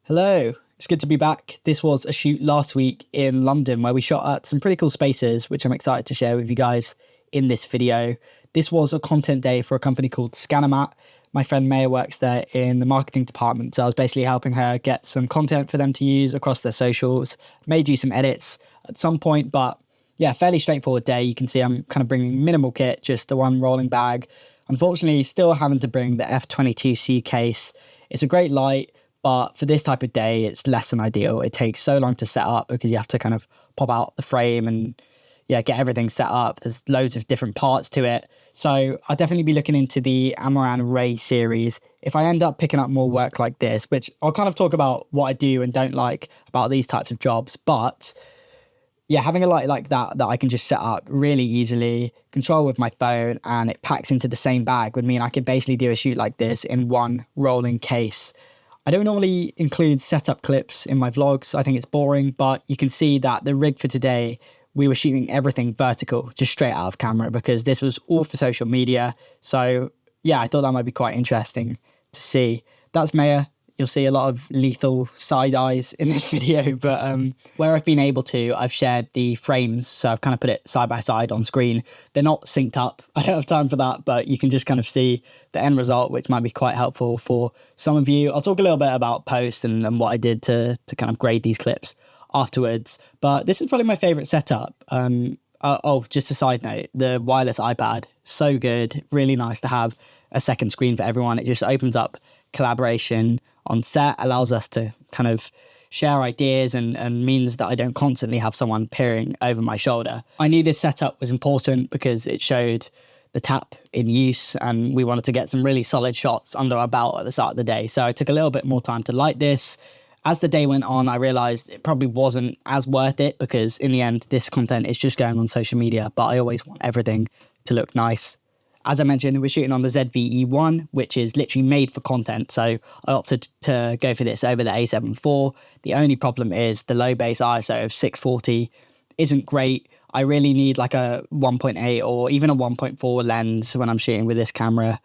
Hello, it's good to be back. This was a shoot last week in London where we shot at some pretty cool spaces, which I'm excited to share with you guys in this video. This was a content day for a company called Scanomat. My friend Maya works there in the marketing department, so I was basically helping her get some content for them to use across their socials. May do some edits at some point, but yeah, fairly straightforward day. You can see I'm kind of bringing minimal kit, just the one rolling bag. Unfortunately, still having to bring the F22C case. It's a great light, but for this type of day, it's less than ideal. It takes so long to set up because you have to kind of pop out the frame and get everything set up. There's loads of different parts to it. So I'll definitely be looking into the Amaran Ray series. If I end up picking up more work like this, which I'll kind of talk about what I do and don't like about these types of jobs, but yeah, having a light like that I can just set up really easily, control with my phone, and it packs into the same bag would mean I could basically do a shoot like this in one rolling case. I don't normally include setup clips in my vlogs. I think it's boring, but you can see that the rig for today, we were shooting everything vertical, just straight out of camera, because this was all for social media. So yeah, I thought that might be quite interesting to see. That's Maya. You'll see a lot of lethal side eyes in this video, but where I've been able to, I've shared the frames. So I've kind of put it side by side on screen. They're not synced up. I don't have time for that, but you can just kind of see the end result, which might be quite helpful for some of you. I'll talk a little bit about post and what I did to kind of grade these clips afterwards. But this is probably my favorite setup. Just a side note, the wireless iPad, so good. Really nice to have a second screen for everyone. It just opens up collaboration on set, allows us to kind of share ideas and means that I don't constantly have someone peering over my shoulder. I knew this setup was important because it showed the tap in use and we wanted to get some really solid shots under our belt at the start of the day. So I took a little bit more time to light this. As the day went on, I realized it probably wasn't as worth it because in the end, this content is just going on social media, but I always want everything to look nice. As I mentioned, we're shooting on the ZV-E1, which is literally made for content. So I opted to go for this over the A7 IV. The only problem is the low base ISO of 640 isn't great. I really need like a 1.8 or even a 1.4 lens when I'm shooting with this camera.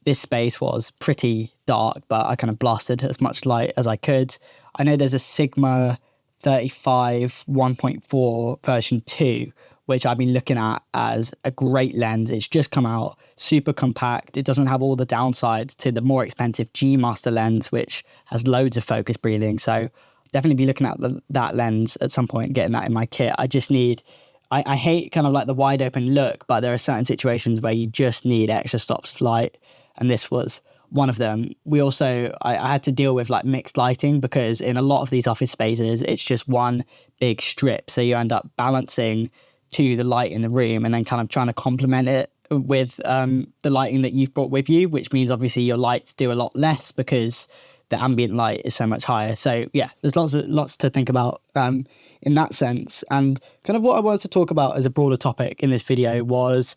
This space was pretty dark, but I kind of blasted as much light as I could. I know there's a Sigma 35 1.4 version 2, which I've been looking at as a great lens. It's just come out, super compact. It doesn't have all the downsides to the more expensive G Master lens, which has loads of focus breathing. So definitely be looking at that lens at some point, getting that in my kit. I hate kind of like the wide open look, but there are certain situations where you just need extra stops of light. And this was one of them. I had to deal with like mixed lighting because in a lot of these office spaces, it's just one big strip. So you end up balancing to the light in the room and then kind of trying to complement it with the lighting that you've brought with you, which means obviously your lights do a lot less because the ambient light is so much higher. So yeah, there's lots to think about in that sense. And kind of what I wanted to talk about as a broader topic in this video was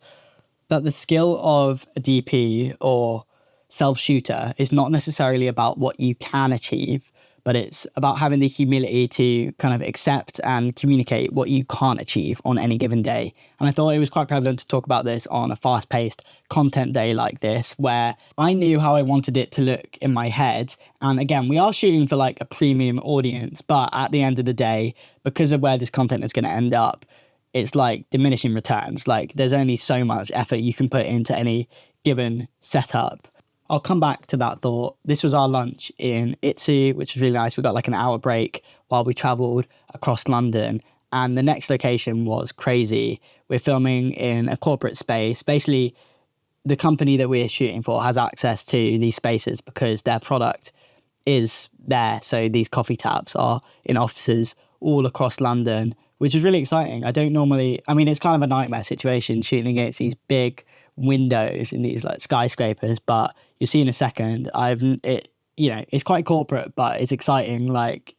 that the skill of a DP or self-shooter is not necessarily about what you can achieve, but it's about having the humility to kind of accept and communicate what you can't achieve on any given day. And I thought it was quite prevalent to talk about this on a fast-paced content day like this, where I knew how I wanted it to look in my head. And again, we are shooting for like a premium audience, but at the end of the day, because of where this content is going to end up, it's like diminishing returns. Like there's only so much effort you can put into any given setup. I'll come back to that thought. This was our lunch in Osee, which was really nice. We got like an hour break while we travelled across London. And the next location was crazy. We're filming in a corporate space. Basically, the company that we're shooting for has access to these spaces because their product is there. So these coffee taps are in offices all across London, which is really exciting. It's kind of a nightmare situation shooting against these big windows in these like skyscrapers, but you'll see in a second, it's quite corporate, but it's exciting. Like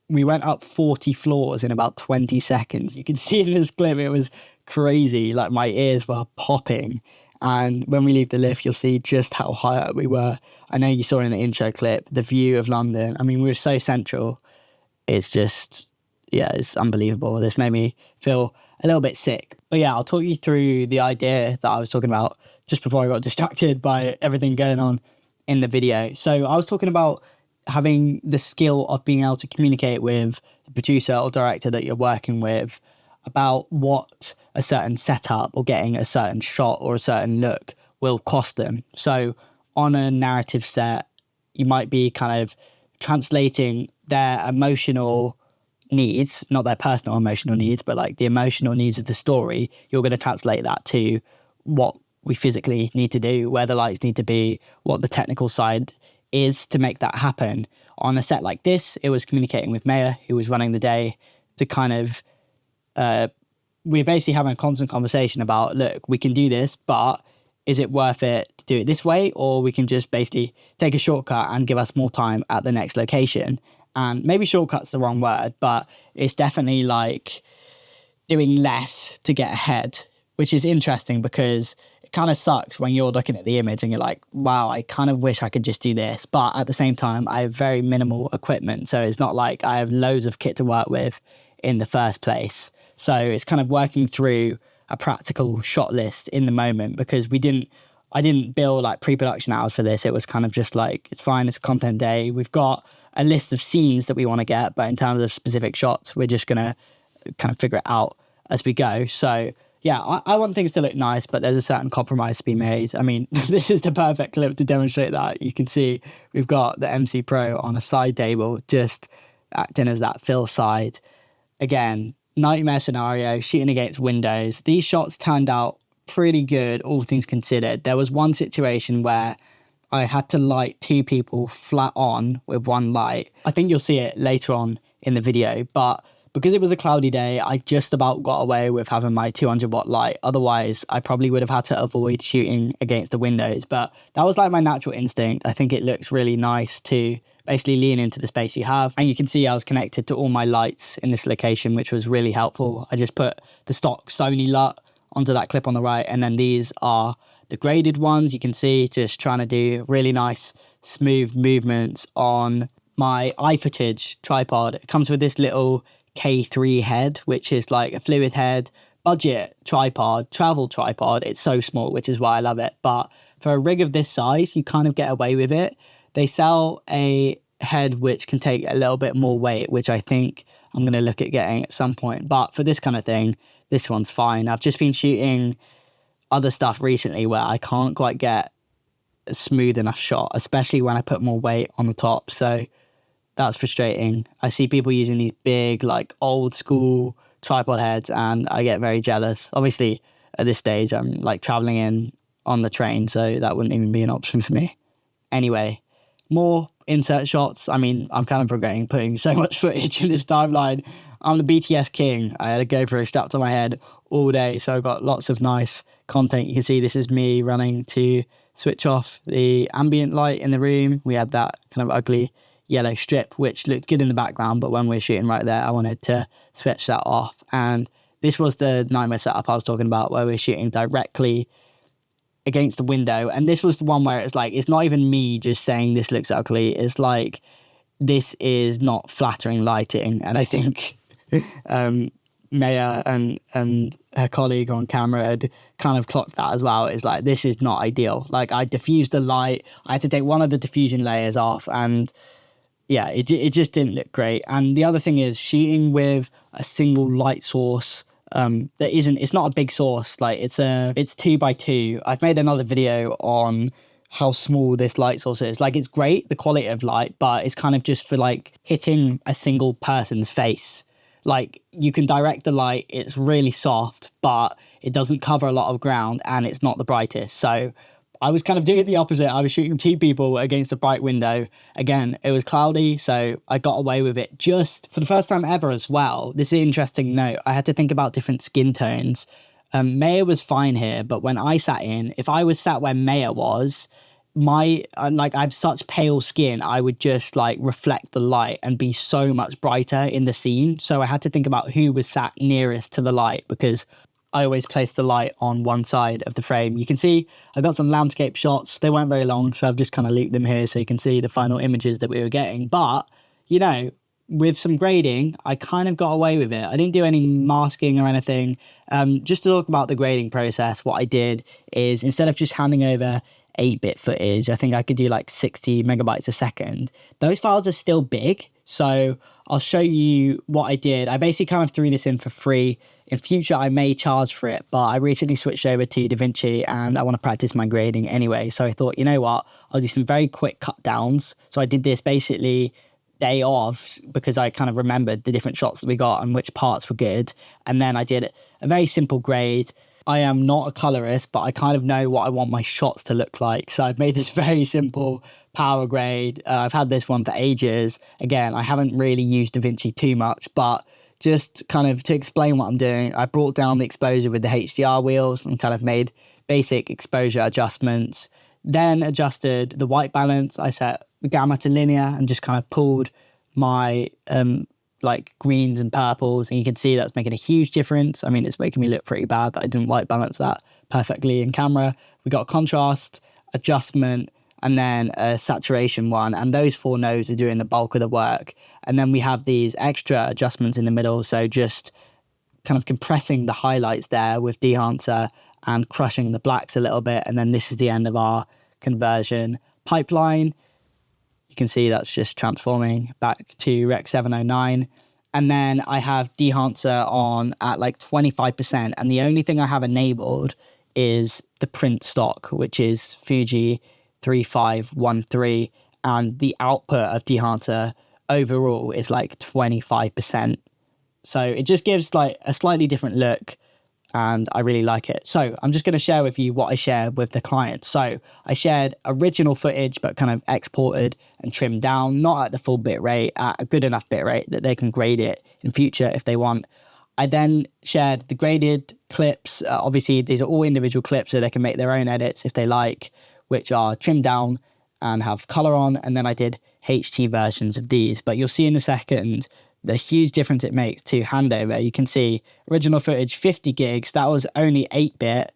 we went up 40 floors in about 20 seconds. You can see in this clip, it was crazy. Like my ears were popping. And when we leave the lift, you'll see just how high up we were. I know you saw in the intro clip, the view of London. I mean, we were so central. It's just, yeah, it's unbelievable. This made me feel a little bit sick. But yeah, I'll talk you through the idea that I was talking about just before I got distracted by everything going on in the video. So I was talking about having the skill of being able to communicate with the producer or director that you're working with about what a certain setup or getting a certain shot or a certain look will cost them. So on a narrative set, you might be kind of translating their emotional needs, not their personal emotional needs, but like the emotional needs of the story. You're going to translate that to what we physically need to do, where the lights need to be, what the technical side is to make that happen. On a set like this, it was communicating with Maya, who was running the day, to kind of we're basically having a constant conversation about, look, we can do this, but is it worth it to do it this way? Or we can just basically take a shortcut and give us more time at the next location. And maybe shortcut's the wrong word, but it's definitely like doing less to get ahead, which is interesting because it kind of sucks when you're looking at the image and you're like, wow, I kind of wish I could just do this. But at the same time, I have very minimal equipment. So it's not like I have loads of kit to work with in the first place. So it's kind of working through a practical shot list in the moment, because I didn't bill like pre-production hours for this. It was kind of just like, it's fine, it's a content day. We've got a list of scenes that we want to get, but in terms of specific shots, we're just going to kind of figure it out as we go. So yeah, I want things to look nice, but there's a certain compromise to be made. I mean, this is the perfect clip to demonstrate that. You can see we've got the MC Pro on a side table, just acting as that fill side. Again, nightmare scenario, shooting against windows. These shots turned out pretty good, all things considered. There was one situation where I had to light two people flat on with one light. I think you'll see it later on in the video, but because it was a cloudy day, I just about got away with having my 200 watt light. Otherwise, I probably would have had to avoid shooting against the windows, but that was like my natural instinct. I think it looks really nice to basically lean into the space you have. And you can see I was connected to all my lights in this location, which was really helpful. I just put the stock Sony LUT onto that clip on the right, and then these are the graded ones. You can see just trying to do really nice smooth movements on my iFootage tripod. It comes with this little K3 head, which is like a fluid head, budget tripod, travel tripod. It's so small, which is why I love it. But for a rig of this size, you kind of get away with it. They sell a head which can take a little bit more weight, which I think I'm going to look at getting at some point. But for this kind of thing, this one's fine. I've just been shooting other stuff recently where I can't quite get a smooth enough shot, especially when I put more weight on the top. So that's frustrating. I see people using these big, like old school tripod heads, and I get very jealous. Obviously, at this stage, I'm like traveling in on the train, so that wouldn't even be an option for me. Anyway, more insert shots. I mean, I'm kind of regretting putting so much footage in this timeline. I'm the BTS king. I had a GoPro strapped to my head all day, so I've got lots of nice content. You can see this is me running to switch off the ambient light in the room. We had that kind of ugly yellow strip, which looked good in the background, but when we were shooting right there, I wanted to switch that off. And this was the nightmare setup I was talking about, where we're shooting directly against the window. And this was the one where it's like, it's not even me just saying this looks ugly. It's like, this is not flattering lighting. And I think Maya and her colleague on camera had kind of clocked that as well. It's like, this is not ideal. Like, I diffused the light. I had to take one of the diffusion layers off, and yeah, it just didn't look great. And the other thing is shooting with a single light source it's not a big source. Like it's 2x2. I've made another video on how small this light source is. Like, it's great, the quality of light, but it's kind of just for like hitting a single person's face. Like, you can direct the light, it's really soft, but it doesn't cover a lot of ground, and it's not the brightest. So I was kind of doing the opposite. I was shooting two people against a bright window. Again, it was cloudy, so I got away with it just for the first time ever as well. This is an interesting note. I had to think about different skin tones. Maya was fine here, but when I sat in, if I was sat where Maya was, I have such pale skin, I would just like reflect the light and be so much brighter in the scene. So I had to think about who was sat nearest to the light, because I always place the light on one side of the frame. You can see I got some landscape shots. They weren't very long, so I've just kind of looped them here so you can see the final images that we were getting. But, you know, with some grading, I kind of got away with it. I didn't do any masking or anything. Just to talk about the grading process, what I did is, instead of just handing over 8-bit footage. I think I could do like 60 megabytes a second. Those files are still big. So I'll show you what I did. I basically kind of threw this in for free. In future, I may charge for it, but I recently switched over to DaVinci and I want to practice my grading anyway. So I thought, you know what, I'll do some very quick cut downs. So I did this basically day of because I kind of remembered the different shots that we got and which parts were good. And then I did a very simple grade. I am not a colorist, but I kind of know what I want my shots to look like. So I've made this very simple power grade. I've had this one for ages. Again, I haven't really used DaVinci too much, but just kind of to explain what I'm doing, I brought down the exposure with the HDR wheels and kind of made basic exposure adjustments, then adjusted the white balance. I set the gamma to linear and just kind of pulled my like greens and purples, and you can see that's making a huge difference. I mean, it's making me look pretty bad that I didn't white balance that perfectly in camera. We got a contrast, adjustment, and then a saturation one, and those 4 nodes are doing the bulk of the work. And then we have these extra adjustments in the middle, so just kind of compressing the highlights there with Dehancer and crushing the blacks a little bit. And then this is the end of our conversion pipeline. You can see that's just transforming back to Rec 709. And then I have Dehancer on at like 25%. And the only thing I have enabled is the print stock, which is Fuji 3513. And the output of Dehancer overall is like 25%. So it just gives like a slightly different look, and I really like it. So I'm just going to share with you what I shared with the client. So I shared original footage, but kind of exported and trimmed down, not at the full bit rate, at a good enough bit rate that they can grade it in future if they want. I then shared the graded clips. Obviously, these are all individual clips, so they can make their own edits if they like, which are trimmed down and have color on. And then I did HT versions of these, but you'll see in a second the huge difference it makes to Handover. You can see original footage, 50 gigs. That was only 8-bit,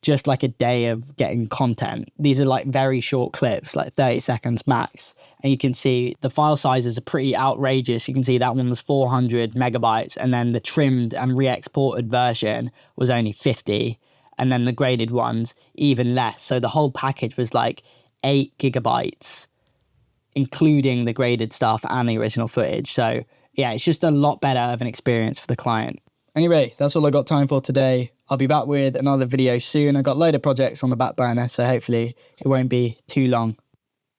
just like a day of getting content. These are like very short clips, like 30 seconds max. And you can see the file sizes are pretty outrageous. You can see that one was 400 megabytes, and then the trimmed and re-exported version was only 50. And then the graded ones, even less. So the whole package was like 8 gigabytes, including the graded stuff and the original footage. So yeah, it's just a lot better of an experience for the client. Anyway, that's all I got time for today. I'll be back with another video soon. I've got a load of projects on the back burner, so hopefully it won't be too long.